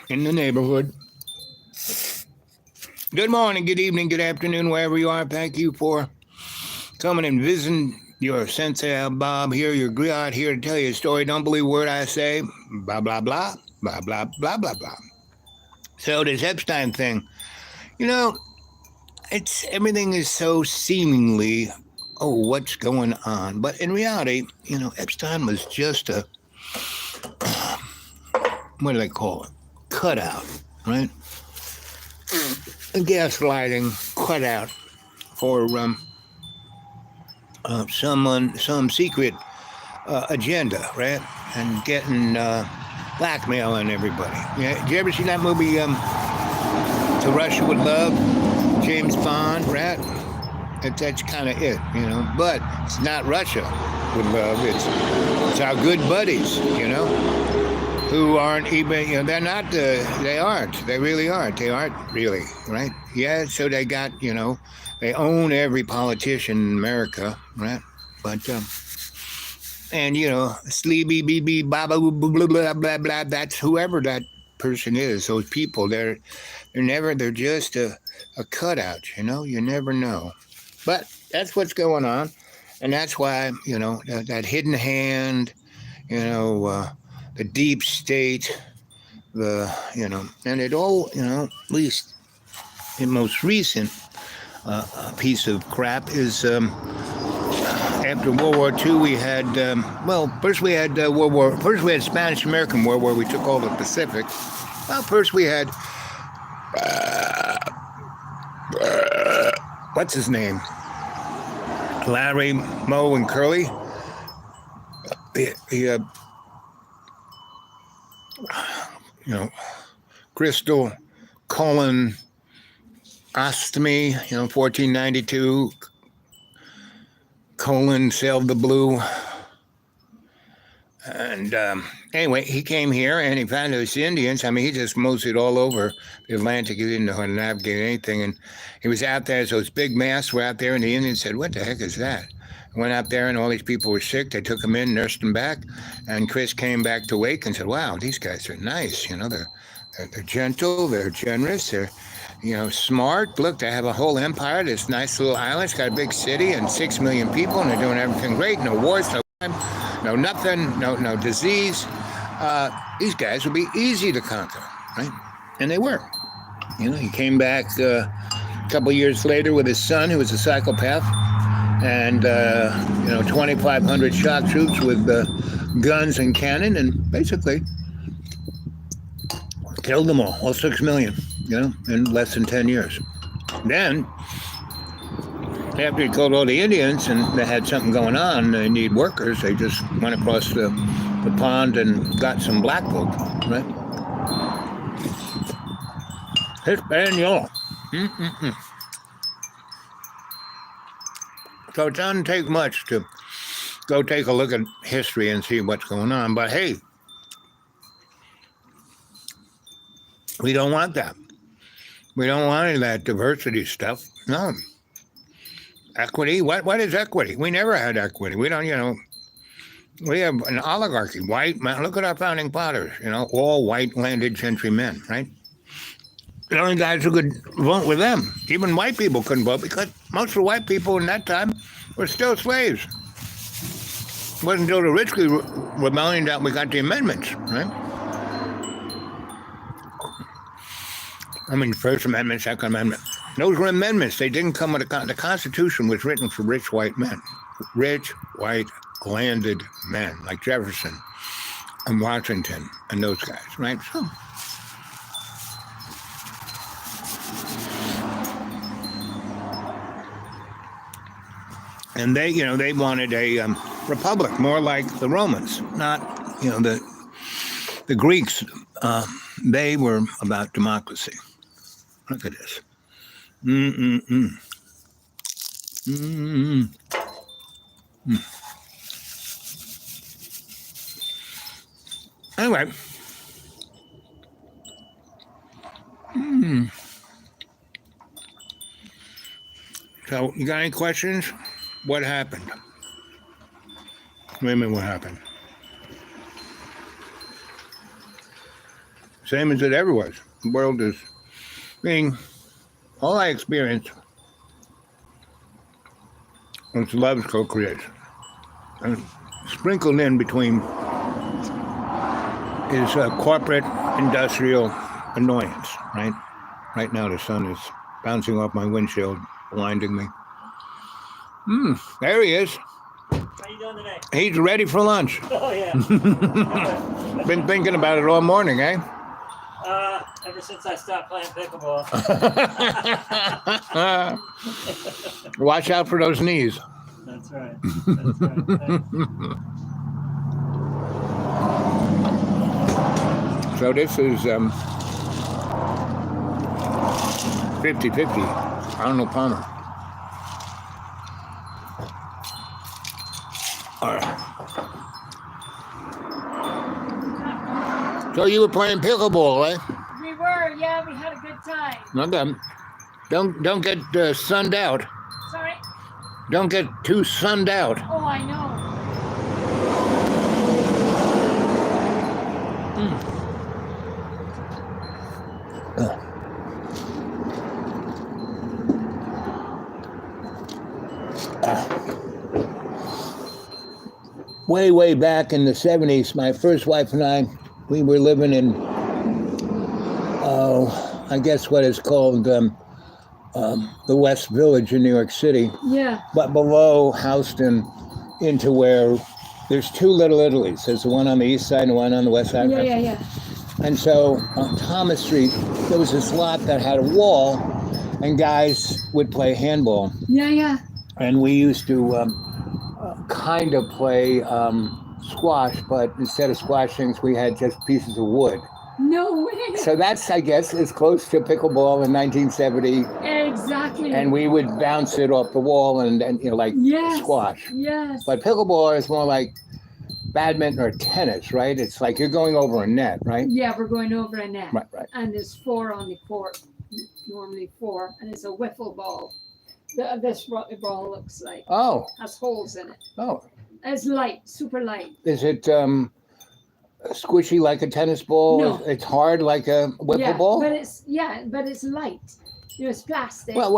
in the neighborhood. Good morning, good evening, good afternoon, wherever you are. Thank you for coming and visiting your Sensie Owl Bob here, your griot here to tell you a story. Don't believe a word I say. Blah, blah, blah, blah, blah, blah, blah, blah. So this Epstein thing, you know, it's everything is so seemingly, oh, what's going on? But in reality, Epstein was just a, what do they call it? Cutout, right? A gaslighting cutout for some secret agenda, right? And getting blackmailing everybody. Yeah, did you ever see that movie, To Russia with Love? James Bond, right? That's kind of it, But it's not Russia with love. It's our good buddies, who aren't even, they're not, they aren't. They really aren't. They aren't really, right? Yeah, so they got, they own every politician in America, right? But, and, sleepy, bb, baba, blah, blah, blah, blah, blah, that's whoever that person is, those people, they're just a cutout, you never know. But that's what's going on. And that's why, that hidden hand, the deep state, and it all, at least the most recent piece of crap is after World War II, we had, first we had Spanish-American War where we took all the Pacific. Well, first we had, what's his name? Larry, Moe, and Curly. Crystal, Colin, Ostomy, 1492. Colin sailed the blue. And anyway, he came here and he found those Indians. I mean, he just moseyed all over the Atlantic. He didn't know how to navigate anything. And he was out there, so those big masts were out there, and the Indians said, "What the heck is that?" Went out there, and all these people were sick. They took him in, nursed him back. And Chris came back to Wake and said, "Wow, these guys are nice. They're gentle, they're generous, they're smart. Look, they have a whole empire. This nice little island. It's got a big city and 6 million people, and they're doing everything great. No wars, no crime, no nothing, no disease. These guys would be easy to conquer, right?" And they were. He came back a couple of years later with his son, who was a psychopath, and 2,500 shock troops with guns and cannon, and basically killed them all 6 million, in less than 10 years. Then, after he killed all the Indians and they had something going on, they need workers, they just went across the pond and got some black folk, right? Hispaniola. So it doesn't take much to go take a look at history and see what's going on. But hey, we don't want that. We don't want any of that diversity stuff. No. Equity? What is equity? We never had equity. We don't, we have an oligarchy. White men. Look at our founding fathers, all white landed gentry men, right? The only guys who could vote with them. Even white people couldn't vote because most of the white people in that time were still slaves. It wasn't until the rich rebellion that we got the amendments, right? I mean, First Amendment, Second Amendment. Those were amendments. They didn't come with the Constitution was written for rich white men. Rich, white, landed men, like Jefferson and Washington and those guys, right? So, and they wanted a republic, more like the Romans, not, the Greeks. They were about democracy. Look at this. Anyway. So, you got any questions? What happened? Wait a minute, what happened? same as it ever was. The world is being, all I experience was love's co-creation. And sprinkled in between is corporate industrial annoyance, right? Right now the sun is bouncing off my windshield, blinding me. There he is. How you doing today? He's ready for lunch. Oh, yeah. Been thinking about it all morning, eh? Ever since I stopped playing pickleball. Watch out for those knees. That's right. That's right. So this is 50-50. Arnold Palmer. All right. So you were playing pickleball, eh? We were, yeah, we had a good time. Okay. Don't get sunned out. Sorry? Don't get too sunned out. Oh, I know. Way back in the 70s, my first wife and I, we were living in, I guess what is called the West Village in New York City. Yeah. But below Houston into where there's two Little Italies. There's the one on the east side and the one on the west side. Yeah. And so on Thomas Street, there was this lot that had a wall and guys would play handball. Yeah. And we used to kind of play squash, but instead of squash things, we had just pieces of wood. No way. So that's, I guess, as close to pickleball in 1970. Exactly. And we would bounce it off the wall and you know, like squash. Yes. But pickleball is more like badminton or tennis, right? It's like you're going over a net, right? Yeah, we're going over a net. Right. And there's 4 on the court, normally 4, and it's a wiffle ball. This ball looks like. Oh. Has holes in it. Oh. It's light, super light. Is it squishy like a tennis ball? No. It's hard like a wiffle ball? But it's light. It's plastic. Well,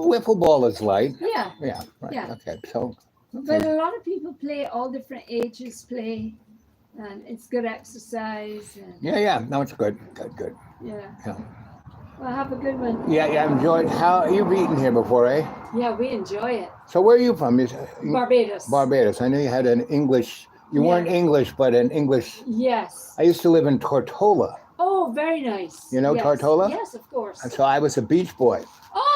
wiffle ball is light. Yeah. Yeah. Right. Yeah. Okay. So. But a lot of people play, all different ages play, and it's good exercise. And Yeah. No, it's good. Good. Yeah. Yeah. Well, have a good one. Yeah, enjoyed. How you've eaten here before, eh? Yeah, we enjoy it. So where are you from? Barbados. Barbados. I know you had an English. You weren't English, but an English. Yes. I used to live in Tortola. Oh, very nice. You know Tortola? Yes, of course. And so I was a beach boy. Oh.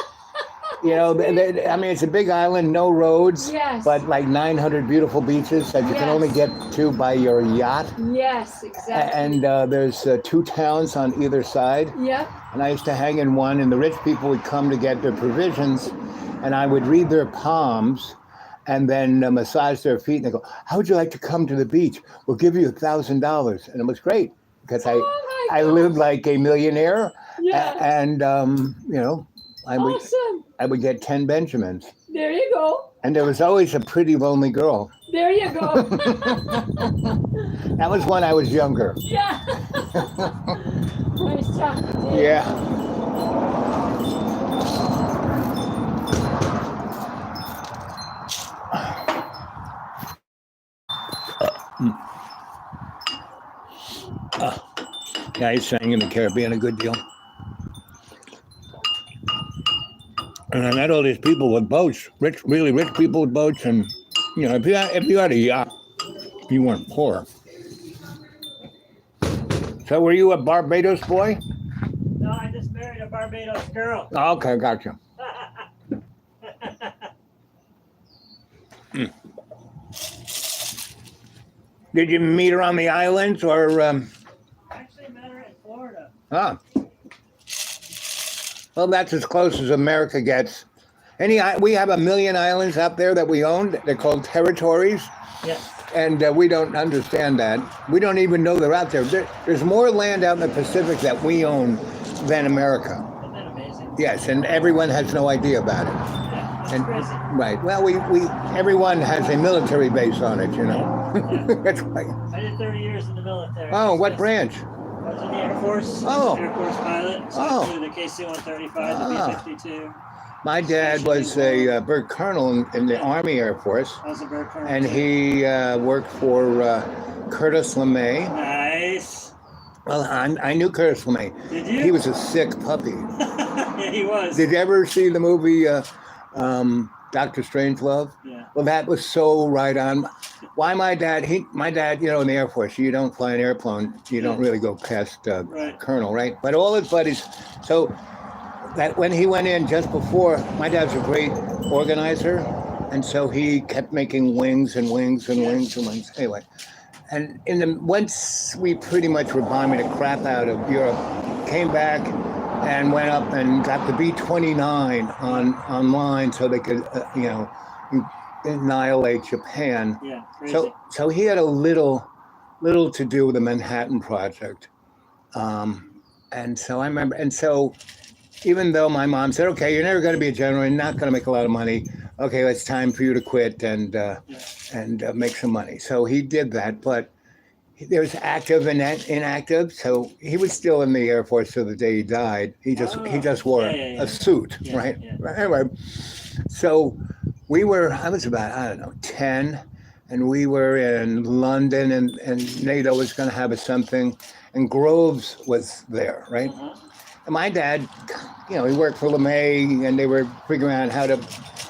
You know, I mean, it's a big island, no roads, Yes. but like 900 beautiful beaches that you can only get to by your yacht. Yes, exactly. And there's 2 towns on either side. Yeah. And I used to hang in one, and the rich people would come to get their provisions, and I would read their palms and then massage their feet. And they go, "How would you like to come to the beach? We'll give you $1,000. And it was great because I lived like a millionaire. Yeah. And, you know, Awesome. I would get 10 Benjamins. There you go. And there was always a pretty lonely girl. There you go. That was when I was younger. Yeah. Nice talking to you. Yeah. Yeah, he's sang in the Caribbean a good deal. And I met all these people with boats, really rich people with boats, and you know, if you had a yacht, you weren't poor. So were you a Barbados boy? No, I just married a Barbados girl. Oh, okay, gotcha. Did you meet her on the islands or? I actually met her in Florida. Ah. Well, that's as close as America gets. We have 1 million islands out there that we own. They're called territories. Yes. And we don't understand that. We don't even know they're out there. There's more land out in the Pacific that we own than America. Isn't that amazing? Yes, and everyone has no idea about it. Yeah, that's And crazy. right. Well, everyone has a military base on it, you know. Yeah. That's right. I did 30 years in the military. Oh, what Yes. branch? I was in the Air Force. Oh. Air Force pilot. So Oh. I flew the KC-135, the B-52. My dad was a bird colonel in the Army Air Force, I was a bird colonel. and too. he worked for Curtis LeMay. Nice. Well, I knew Curtis LeMay. Did you? He was a sick puppy. Yeah, he was. Did you ever see the movie Dr. Strangelove? Yeah. Well, that was so right on. Why my dad, in the Air Force, you don't fly an airplane, you don't really go past Right. colonel, right? But all his buddies, so that when he went in just before, my dad's a great organizer, and so he kept making wings and wings and wings and wings. Anyway, and once we pretty much were bombing the crap out of Europe, came back and went up and got the B-29 online so they could, annihilate Japan. Yeah, crazy. So he had a little to do with the Manhattan Project, and so I remember. And so even though my mom said, "Okay, you're never going to be a general, you're not going to make a lot of money. Okay, it's time for you to quit and make some money." So he did that, but there was active and inactive. So he was still in the Air Force till the day he died. He just wore a suit, right? Yeah. Anyway, so I was about 10, and we were in London, and NATO was going to have something, and Groves was there, right? Uh-huh. And my dad, he worked for LeMay, and they were figuring out how to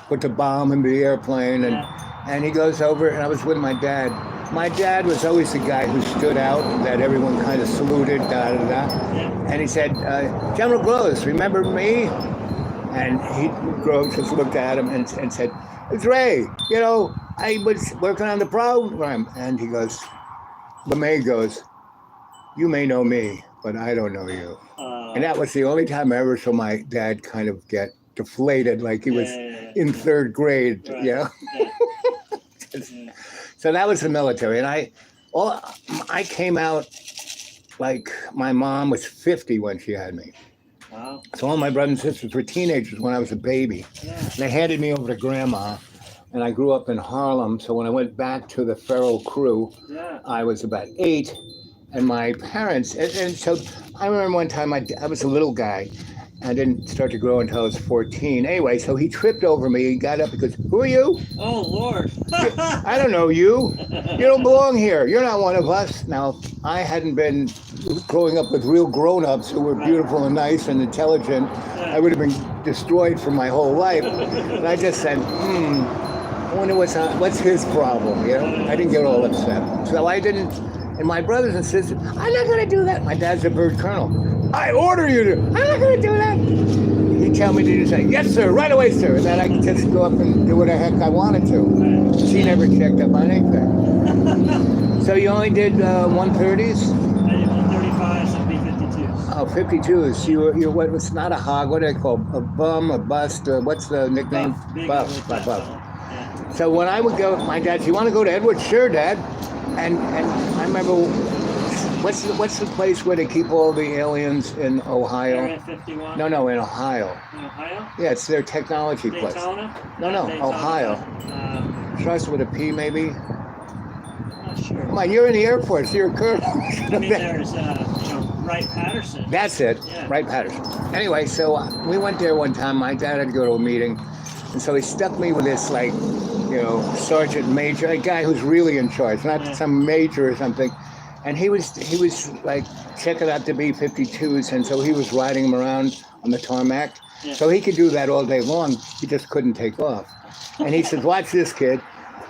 put the bomb in the airplane, and he goes over, and I was with my dad. My dad was always the guy who stood out, that everyone kind of saluted, and he said, "General Groves, remember me?" And Groves just looked at him and said, "It's Ray, I was working on the program." And he goes, LeMay goes, "You may know me, but I don't know you." And that was the only time I ever saw my dad kind of get deflated, like he was in third grade, Right. So that was the military. And I came out like my mom was 50 when she had me. Wow. So all my brothers and sisters were teenagers when I was a baby. Yeah. They handed me over to grandma, and I grew up in Harlem. So when I went back to the Ferrell crew, I was about 8, and my parents, and so I remember one time I was a little guy. I didn't start to grow until I was 14. Anyway, so he tripped over me. He got up and goes, "Who are you?" Oh, Lord. "I don't know you. You don't belong here. You're not one of us." Now, I hadn't been growing up with real grown-ups who were beautiful and nice and intelligent. I would have been destroyed for my whole life. And I just said, I wonder what's his problem, I didn't get all upset. So I didn't, and my brothers and sisters, "I'm not going to do that." My dad's a bird colonel. "I order you to." "I'm not going to do that." He'd tell me to do something. "Yes, sir, right away, sir." And then I could just go up and do what the heck I wanted to. She never checked up on anything. So you only did 130s? I did 135, some B-52s. Oh, 52s. You're what? It's not a hog. What do they call? A bum, a bust. What's the nickname? Buff. Buff. Yeah. So when I would go, my dad said, "You want to go to Edward?" "Sure, Dad." And I remember, what's the place where they keep all the aliens in Ohio? Area 51. No, in Ohio. In Ohio? Yeah, it's their technology place. Daytona? No, Daytona. Ohio. Starts with a P, maybe. I'm not sure. Come on, you're in the Air Force. You're a colonel. I mean, there's Wright-Patterson. That's it, Yeah. Wright-Patterson. Anyway, so we went there one time. My dad had to go to a meeting, and so he stuck me with this, sergeant major, a guy who's really in charge, not some major or something. And he was like checking out the B-52s, and so he was riding them around on the tarmac. Yeah. So he could do that all day long. He just couldn't take off. And he said, "Watch this, kid."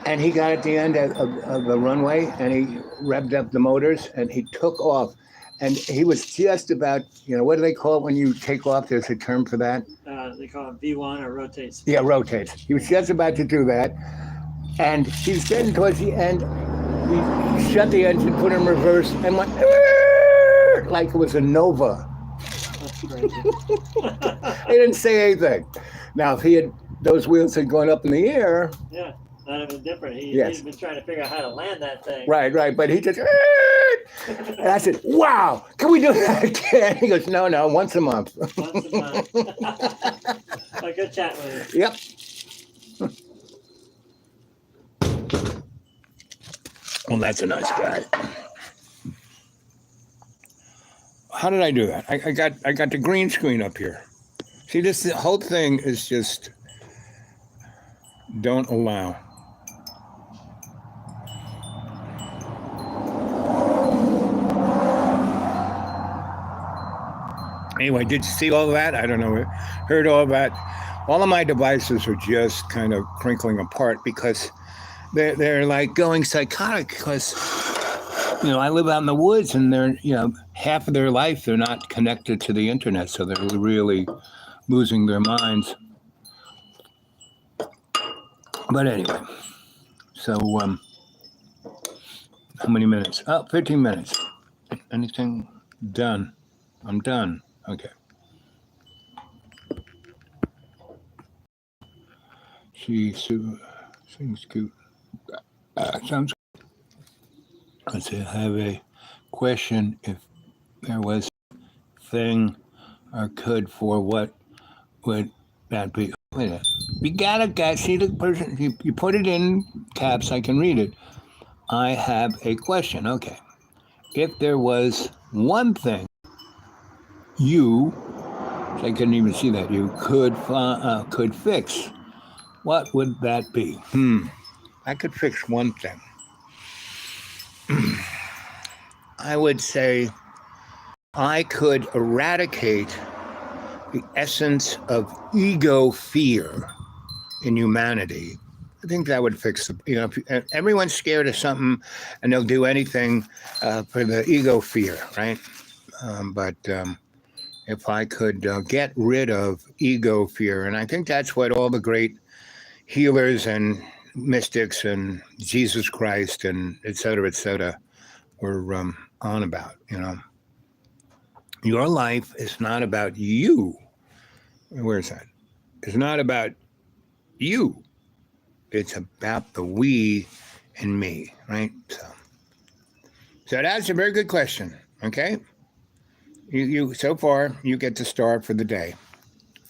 And he got at the end of the runway, and he revved up the motors, and he took off. And he was just about, what do they call it when you take off? There's a term for that. They call it V1 or rotate speed. Yeah, rotates. He was just about to do that. And he was getting towards the end. He shut the engine, put it in reverse, and went like it was a Nova. That's crazy. He didn't say anything. Now, if those wheels had gone up in the air. Yeah, that would have been different. Yes. He's been trying to figure out how to land that thing. Right. But he just. And I said, "Wow, can we do that again?" He goes, No, once a month. Once a month. A good chat with you. Yep. Well, that's a nice guy. how did I do that? I got the green screen up here. See, the whole thing is just don't allow. Anyway, did you see all of that? I don't know. Heard all that. All of my devices are just kind of crinkling apart because they're like going psychotic because, I live out in the woods and they're, half of their life they're not connected to the internet. So they're really losing their minds. But anyway, so how many minutes? Oh, 15 minutes. Anything? Done. I'm done. Okay. She sings cute. Sounds good. Let's see, I have a question. If there was a thing or could for what would that be? Wait a minute. You gotta see the person. You put it in caps, I can read it. I have a question. Okay. If there was one thing I couldn't even see that, you could fix, what would that be? I could fix one thing. I would say I could eradicate the essence of ego fear in humanity. I think that would fix if everyone's scared of something and they'll do anything for the ego fear, right? But if I could get rid of ego fear, and I think that's what all the great healers and mystics and Jesus Christ and et cetera, were on about, Your life is not about you. Where is that? It's not about you. It's about the we and me, right? So that's a very good question, okay? You so far, you get the star for the day.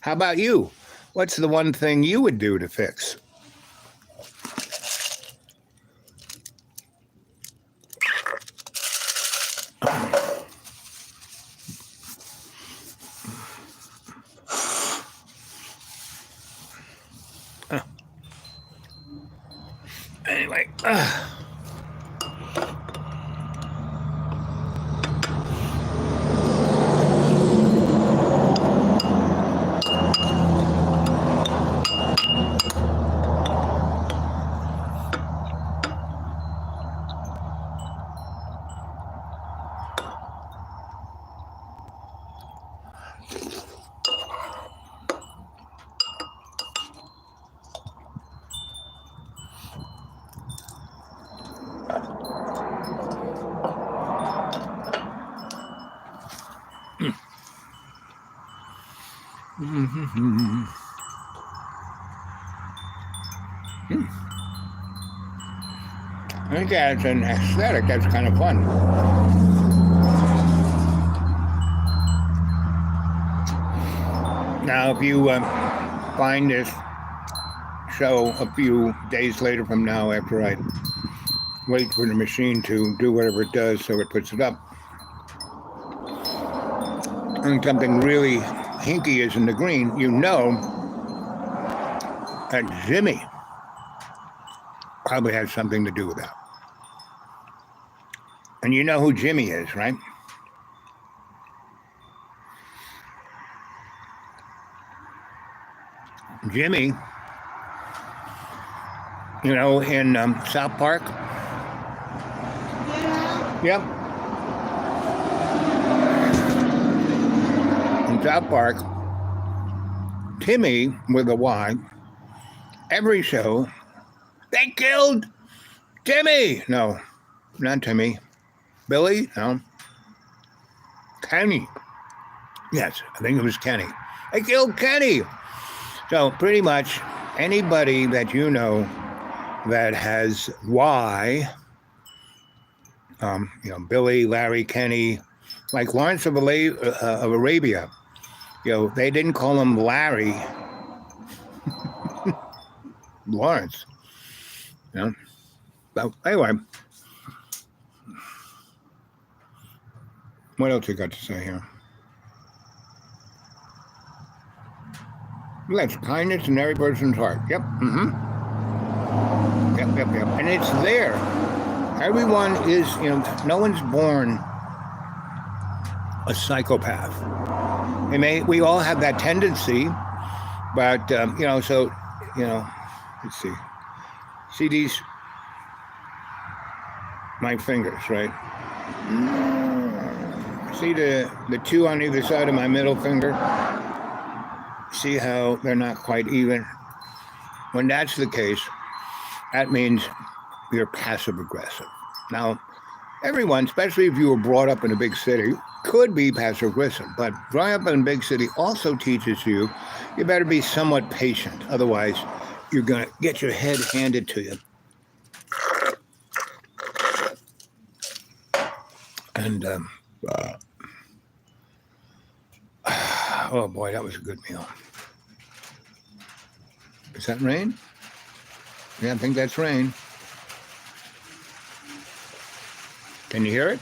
How about you? What's the one thing you would do to fix? Anyway. I think as an aesthetic, that's kind of fun. Now, if you find this show a few days later from now, after I wait for the machine to do whatever it does so it puts it up, and something really hinky is in the green, that Jimmy probably has something to do with that. And you know who Jimmy is, right? Jimmy, in South Park. Yeah. Yep. In South Park, Timmy, with a Y, every show, they killed Timmy. No, not Timmy. Billy? No. Kenny. Yes, I think it was Kenny. They killed Kenny. So pretty much anybody that you know that has Y, Billy, Larry, Kenny, like Lawrence of Arabia, they didn't call him Larry. Lawrence. So anyway, What else you got to say here? That's kindness in every person's heart. Yep. Yep. And it's there. Everyone is, no one's born a psychopath. We all have that tendency, but, let's see. See these, my fingers, right? See the two on either side of my middle finger? See how they're not quite even? When that's the case, that means you're passive aggressive. Now, everyone, especially if you were brought up in a big city, could be passive aggressive, but growing up in a big city also teaches you better be somewhat patient. Otherwise, you're going to get your head handed to you. And, oh boy, that was a good meal. Is that rain? Yeah, I think that's rain. Can you hear it?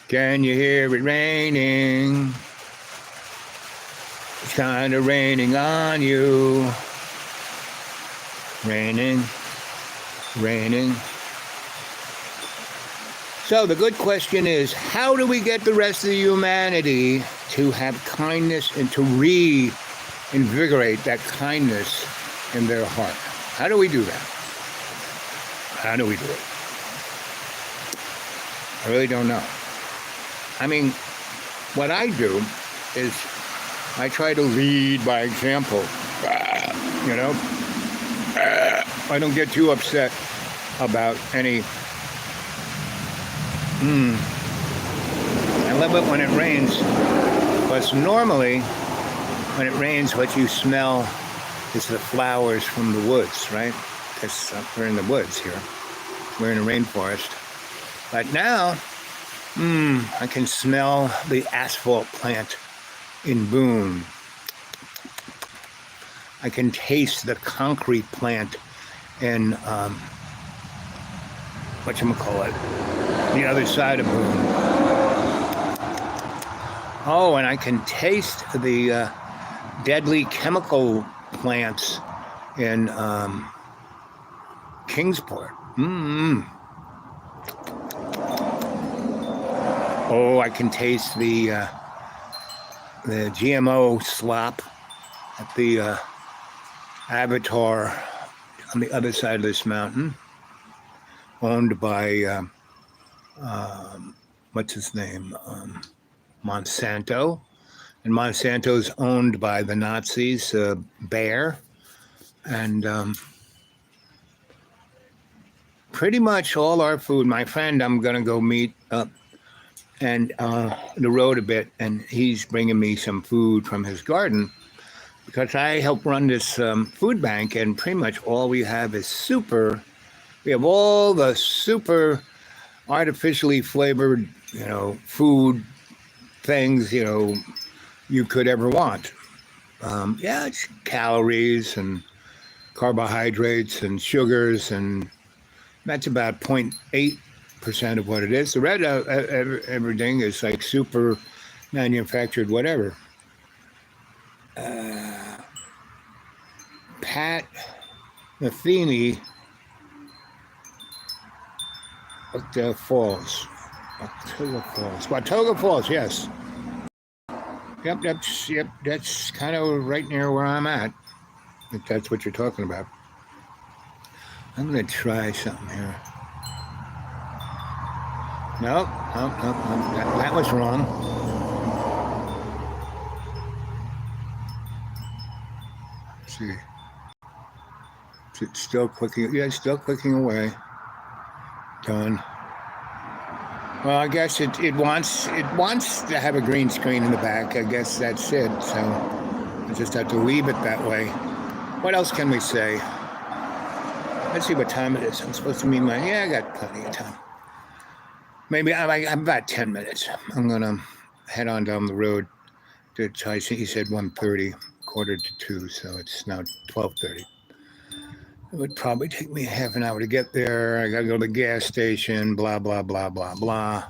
Can you hear it raining? It's kind of raining on you. Raining. So the good question is, how do we get the rest of the humanity to have kindness and to reinvigorate that kindness in their heart? How do we do that? How do we do it? I really don't know. I mean, what I do is I try to lead by example. I don't get too upset about any. I love it when it rains, because normally when it rains, what you smell is the flowers from the woods, right? Because we're in the woods here. We're in a rainforest. But now, I can smell the asphalt plant in Boone. I can taste the concrete plant in, the other side of Boone. Oh, and I can taste the deadly chemical plants in Kingsport. Oh, I can taste the GMO slop at the Avatar on the other side of this mountain, owned by what's his name? Monsanto. And Monsanto's owned by the Nazis, Bayer. And pretty much all our food, my friend, I'm going to go meet up and the road a bit, and he's bringing me some food from his garden, because I help run this food bank, and pretty much all we have is we have all the super artificially flavored, food things, you could ever want. It's calories and carbohydrates and sugars, and that's about 0.8% of what it is. The red, everything is like super manufactured whatever. Pat Metheny, Watoga Falls, yes. Yep, that's kind of right near where I'm at, if that's what you're talking about. I'm going to try something here. Nope, that was wrong. Let's see. Is it still clicking? Yeah, it's still clicking away. Done. Well, I guess it wants to have a green screen in the back. I guess that's it. So I just have to leave it that way. What else can we say? Let's see what time it is. I'm supposed to meet I got plenty of time. Maybe I'm about 10 minutes. I'm gonna head on down the road to try. He said 1:30, 1:45, so it's now 12:30. It would probably take me half an hour to get there. I gotta go to the gas station, blah, blah, blah, blah, blah.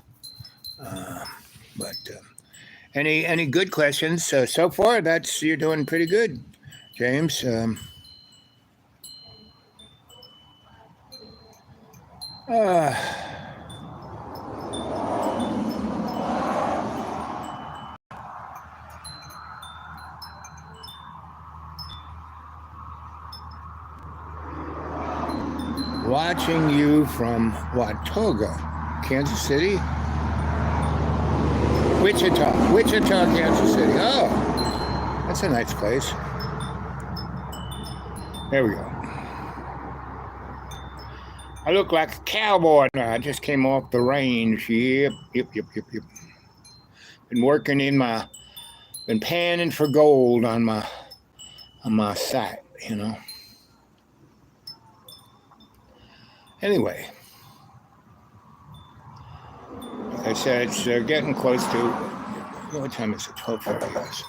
But any good questions so far? You're doing pretty good, James. Watching you from Watoga, Kansas City. Wichita, Kansas City. Oh, that's a nice place. There we go. I look like a cowboy now. I just came off the range. Yep. Been panning for gold on my site, you know. Anyway, like I said, it's getting close to, what time is it? 12:40, yes.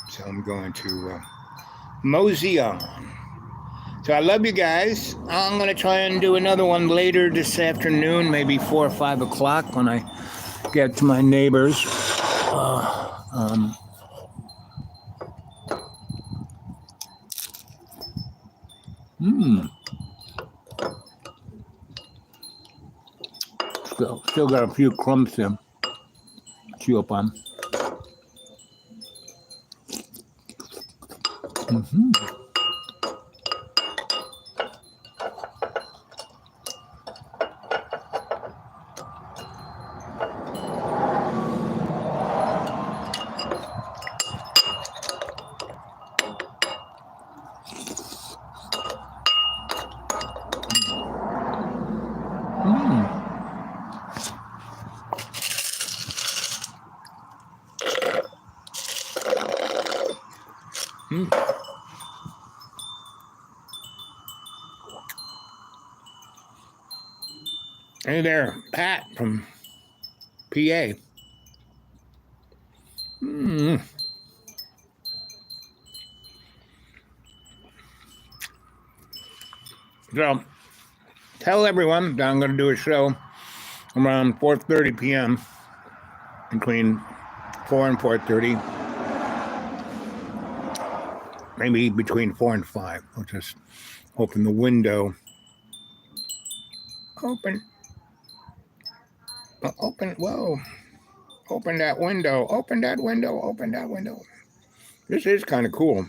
So I'm going to mosey on. So I love you guys. I'm going to try and do another one later this afternoon, maybe 4 or 5 o'clock when I get to my neighbors. Still got a few crumbs to chew up on. Hey there, Pat from PA. So, tell everyone that I'm going to do a show around 4:30 p.m. between 4 and 4:30. Maybe between 4 and 5. I'll just open the window. Open, whoa. Open that window. This is kind of cool.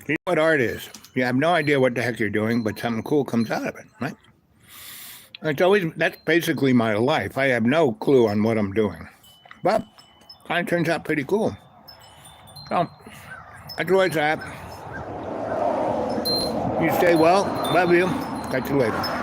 You know what art is? You have no idea what the heck you're doing, but something cool comes out of it, right? That's basically my life. I have no clue on what I'm doing, but it kind of turns out pretty cool. So, that's where it's at. You stay well. Love you. Catch you later.